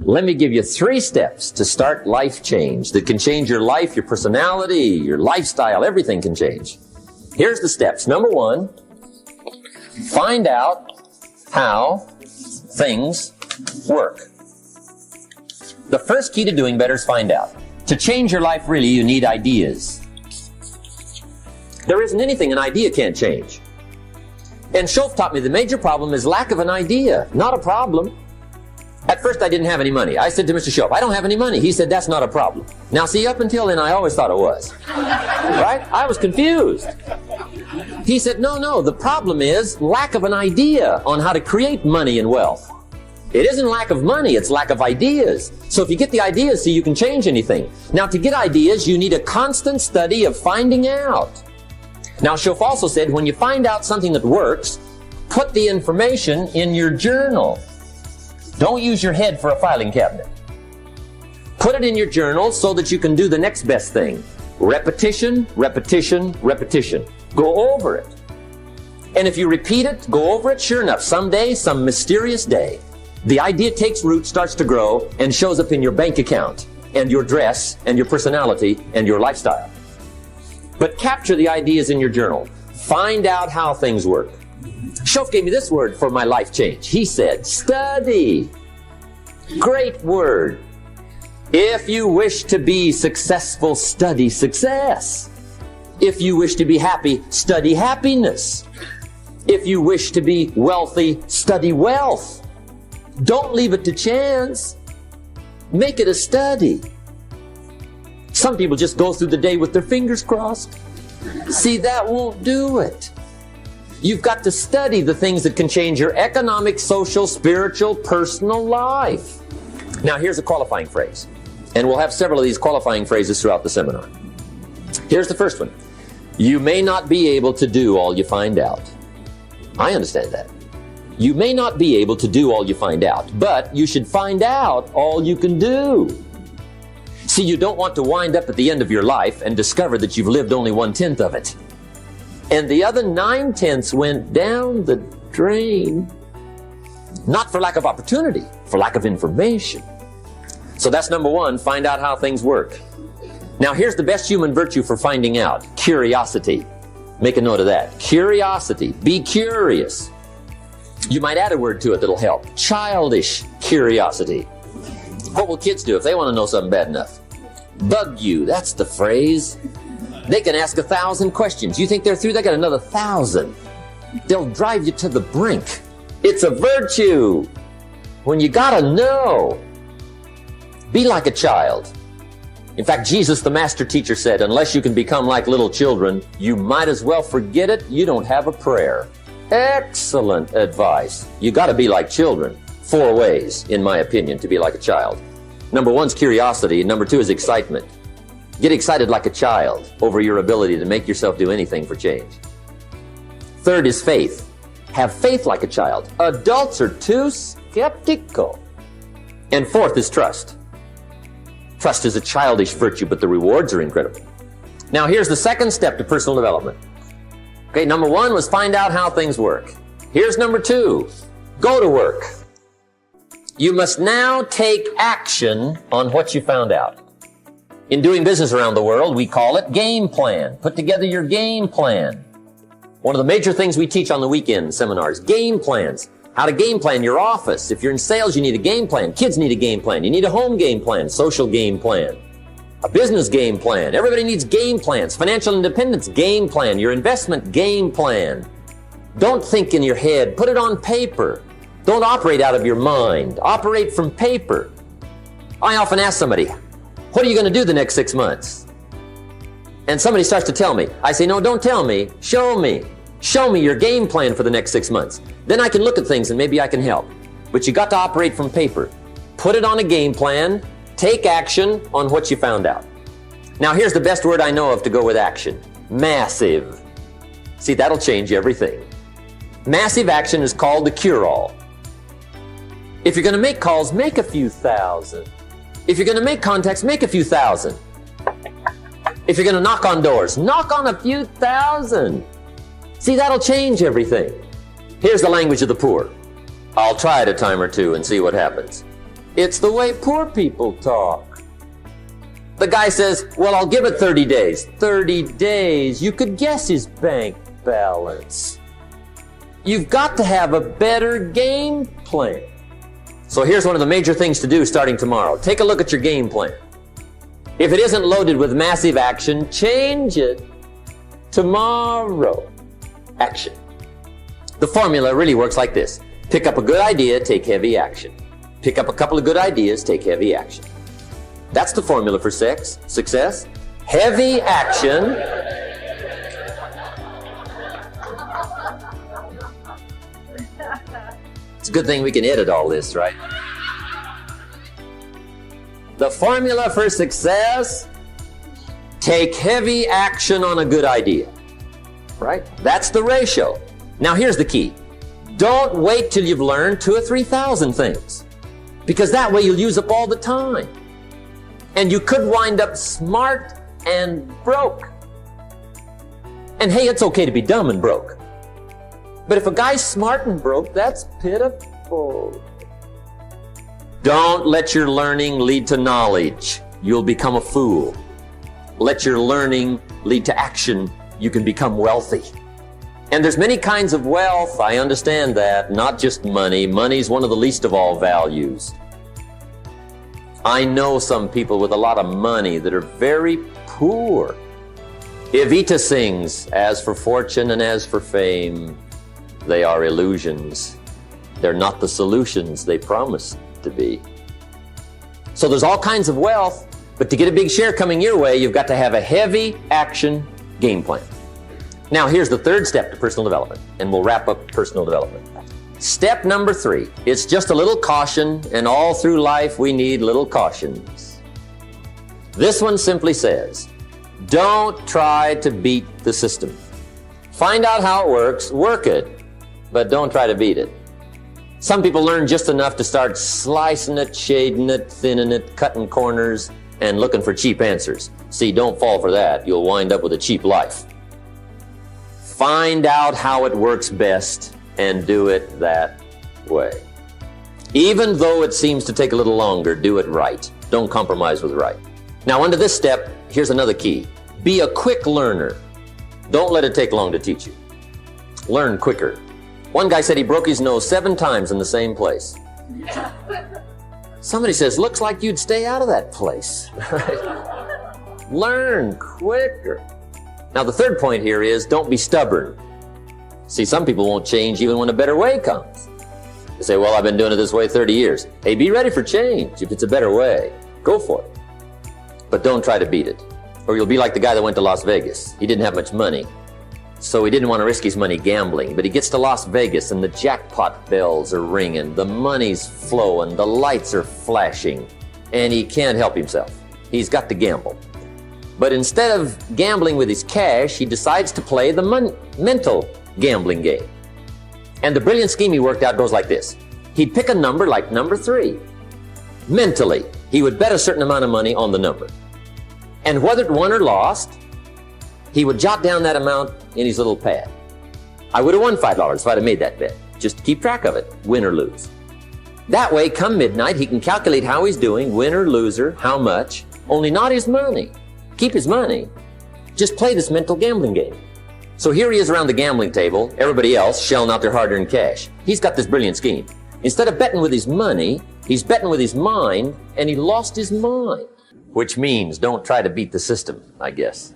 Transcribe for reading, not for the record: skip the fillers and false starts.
Let me give you 3 steps to start life change that can change your life, your personality, your lifestyle, everything can change. Here's the steps. Number 1, find out how things work. The first key to doing better is find out. To change your life, really, you need ideas. There isn't anything an idea can't change. And Schoaf taught me the major problem is lack of an idea, not a problem. At first, I didn't have any money. I said to Mr. Schoaf, I don't have any money. He said, that's not a problem. Now, see, up until then, I always thought it was. Right? I was confused. He said, no, the problem is lack of an idea on how to create money and wealth. It isn't lack of money, it's lack of ideas. So if you get the ideas, see, you can change anything. Now, to get ideas, you need a constant study of finding out. Now, Schoaf also said, when you find out something that works, put the information in your journal. Don't use your head for a filing cabinet. Put it in your journal so that you can do the next best thing. Repetition, repetition, repetition. Go over it. And if you repeat it, go over it, sure enough, someday, some mysterious day, the idea takes root, starts to grow, and shows up in your bank account, and your dress, and your personality, and your lifestyle. But capture the ideas in your journal. Find out how things work. Schoaf gave me this word for my life change. He said, study. Great word. If you wish to be successful, study success. If you wish to be happy, study happiness. If you wish to be wealthy, study wealth. Don't leave it to chance. Make it a study. Some people just go through the day with their fingers crossed. See, that won't do it. You've got to study the things that can change your economic, social, spiritual, personal life. Now, here's a qualifying phrase. And we'll have several of these qualifying phrases throughout the seminar. Here's the first one. You may not be able to do all you find out. I understand that. You may not be able to do all you find out, but you should find out all you can do. See, you don't want to wind up at the end of your life and discover that you've lived only 1/10 of it. And the other 9/10 went down the drain. Not for lack of opportunity, for lack of information. So that's number 1, find out how things work. Now here's the best human virtue for finding out, curiosity. Make a note of that. Curiosity. Be curious. You might add a word to it that'll help. Childish curiosity. What will kids do if they want to know something bad enough? Bug you. That's the phrase. They can ask 1,000 questions. You think they're through? They got another 1,000. They'll drive you to the brink. It's a virtue. When you gotta know, be like a child. In fact, Jesus, the master teacher, said, unless you can become like little children, you might as well forget it. You don't have a prayer. Excellent advice. You got to be like children. 4 ways, in my opinion, to be like a child. Number 1 is curiosity, and number 2 is excitement. Get excited like a child over your ability to make yourself do anything for change. 3rd is faith. Have faith like a child. Adults are too skeptical. And 4th is trust. Trust is a childish virtue, but the rewards are incredible. Now here's the 2nd step to personal development. Okay, number 1 was find out how things work. Here's number 2. Go to work. You must now take action on what you found out. In doing business around the world, we call it game plan. Put together your game plan. One of the major things we teach on the weekend seminars, game plans. How to game plan your office. If you're in sales, you need a game plan. Kids need a game plan. You need a home game plan, social game plan, a business game plan. Everybody needs game plans. Financial independence, game plan. Your investment, game plan. Don't think in your head. Put it on paper. Don't operate out of your mind. Operate from paper. I often ask somebody, what are you going to do the next 6 months? And somebody starts to tell me. I say, no, don't tell me. Show me. Show me your game plan for the next 6 months. Then I can look at things and maybe I can help. But you got to operate from paper. Put it on a game plan. Take action on what you found out. Now here's the best word I know of to go with action. Massive. See, that'll change everything. Massive action is called the cure-all. If you're going to make calls, make a few thousand. If you're going to make contacts, make a few thousand. If you're going to knock on doors, knock on a few thousand. See, that'll change everything. Here's the language of the poor. I'll try it a time or two and see what happens. It's the way poor people talk. The guy says, well, I'll give it 30 days. 30 days. You could guess his bank balance. You've got to have a better game plan. So here's one of the major things to do starting tomorrow. Take a look at your game plan. If it isn't loaded with massive action, change it. Tomorrow. Action. The formula really works like this. Pick up a good idea, take heavy action. Pick up a couple of good ideas, take heavy action. That's the formula for success. Heavy action. It's a good thing we can edit all this, right? The formula for success, take heavy action on a good idea, right? That's the ratio. Now here's the key. Don't wait till you've learned 2,000 or 3,000 things, because that way you'll use up all the time. And you could wind up smart and broke. And hey, it's okay to be dumb and broke. But if a guy's smart and broke, that's pitiful. Don't let your learning lead to knowledge. You'll become a fool. Let your learning lead to action. You can become wealthy. And there's many kinds of wealth. I understand that. Not just money. Money's one of the least of all values. I know some people with a lot of money that are very poor. Evita sings, as for fortune and as for fame, they are illusions. They're not the solutions they promise to be. So there's all kinds of wealth, but to get a big share coming your way, you've got to have a heavy action game plan. Now here's the third step to personal development, and we'll wrap up personal development. Step number 3, it's just a little caution, and all through life we need little cautions. This one simply says, don't try to beat the system. Find out how it works, work it, but don't try to beat it. Some people learn just enough to start slicing it, shading it, thinning it, cutting corners, and looking for cheap answers. See, don't fall for that. You'll wind up with a cheap life. Find out how it works best and do it that way. Even though it seems to take a little longer, do it right. Don't compromise with right. Now, under this step, here's another key. Be a quick learner. Don't let it take long to teach you. Learn quicker. One guy said he broke his nose 7 times in the same place. Somebody says, looks like you'd stay out of that place. Learn quicker. Now, the third point here is don't be stubborn. See, some people won't change even when a better way comes. They say, well, I've been doing it this way 30 years. Hey, be ready for change. If it's a better way, go for it. But don't try to beat it, or you'll be like the guy that went to Las Vegas. He didn't have much money, so he didn't want to risk his money gambling. But he gets to Las Vegas, and the jackpot bells are ringing, the money's flowing, the lights are flashing, and he can't help himself. He's got to gamble. But instead of gambling with his cash, he decides to play the mental gambling game. And the brilliant scheme he worked out goes like this. He'd pick a number like number 3. Mentally, he would bet a certain amount of money on the number. And whether it won or lost, he would jot down that amount in his little pad. I would have won $5 if I'd have made that bet. Just keep track of it, win or lose. That way, come midnight, he can calculate how he's doing, winner, loser, how much, only not his money. Keep his money. Just play this mental gambling game. So here he is around the gambling table, everybody else shelling out their hard-earned cash. He's got this brilliant scheme. Instead of betting with his money, he's betting with his mind, and he lost his mind. Which means don't try to beat the system, I guess.